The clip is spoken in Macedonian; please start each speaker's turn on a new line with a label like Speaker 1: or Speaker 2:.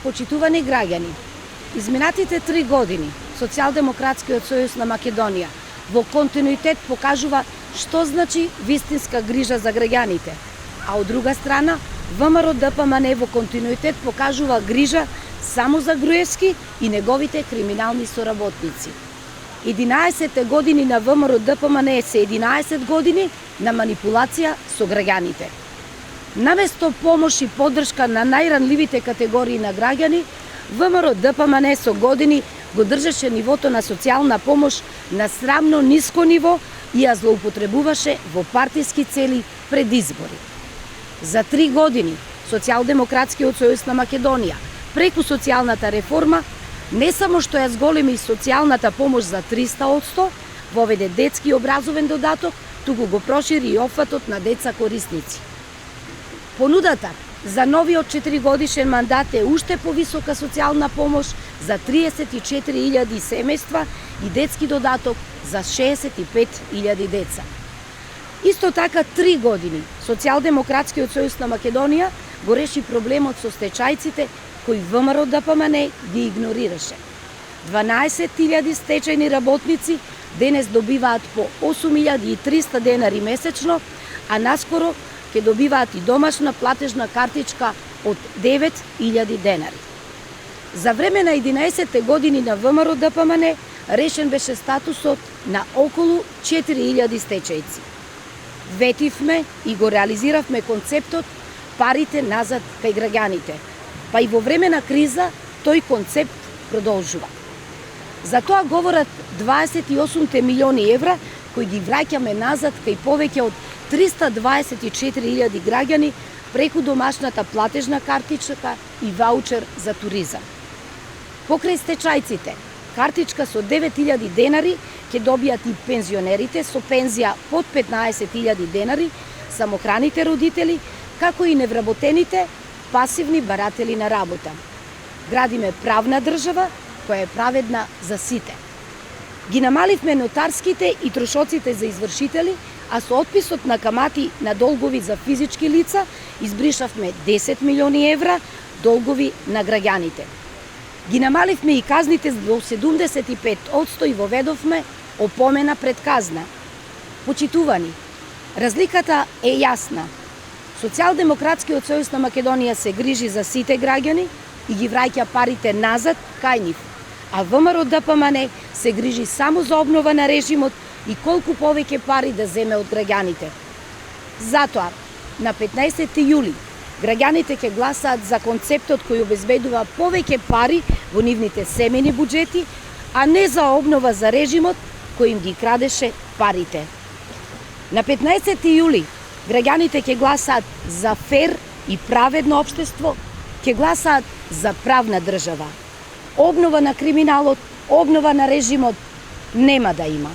Speaker 1: Почитувани граѓани, изминатите 3 години Социјалдемократскиот сојуз на Македонија во континуитет покажува што значи вистинска грижа за граѓаните, а од друга страна ВМРО-ДПМН во континуитет покажува грижа само за Груевски и неговите криминални соработници. 11 години на ВМРО-ДПМН се 11 години на манипулација со граѓаните. Наместо помош и поддршка на најранливите категории на граѓани, ВМРО-ДПМН со години го држеше нивото на социјална помош на срамно ниско ниво и ја злоупотребуваше во партиски цели пред избори. За 3 години Социјалдемократскиот сојуз на Македонија преку социјалната реформа не само што ја зголеми социјалната помош за 300%, воведе детски образовен додаток, туку го прошири и опфатот на деца корисници. Понудата за новиот 4-годишен мандат е уште повисока социјална помош за 34.000 семејства и детски додаток за 65.000 деца. Исто така 3 години Социјалдемократскиот сојуз на Македонија го реши проблемот со стечајците кои ВМРО-ДПМН ги игнорираше. 12.000 стечајни работници денес добиваат по 8.300 денари месечно, а наскоро ќе добиваат и домашна платежна картичка од 9.000 денари. За време на 11 години на ВМРО-ДПМН решен беше статусот на околу 4.000 стечајци. Ветивме и го реализиравме концептот парите назад кај граѓаните, па и во време на криза тој концепт продолжува. За тоа говорат 28 милиони евра кои ги враќаме назад кај повеќе од 324.000 граѓани преку домашната платежна картичка и ваучер за туризам. Покрај стечајците, картичка со 9.000 денари ќе добијат и пензионерите со пензија под 15.000 денари, самохраните родители, како и невработените пасивни баратели на работа. Градиме правна држава која е праведна за сите. Ги намаливме нотарските и трошоците за извршители, а со отписот на камати на долгови за физички лица избришавме 10 милиони евра долгови на граѓаните. Ги намаливме и казните до 75% и воведовме опомена пред казна. Почитувани, разликата е јасна. Социјалдемократскиот сојуз на Македонија се грижи за сите граѓани и ги враќа парите назад кај нив, а ВМРО-ДПМН се грижи само за обнова на режимот и колку повеќе пари да земе од граѓаните. Затоа, на 15 јули, граѓаните ќе гласаат за концептот кој обезбедува повеќе пари во нивните семејни буџети, а не за обнова за режимот кој им ги крадеше парите. На 15 јули, граѓаните ќе гласаат за фер и праведно општество, ќе гласаат за правна држава. Обнова на криминалот, обнова на режимот нема да има.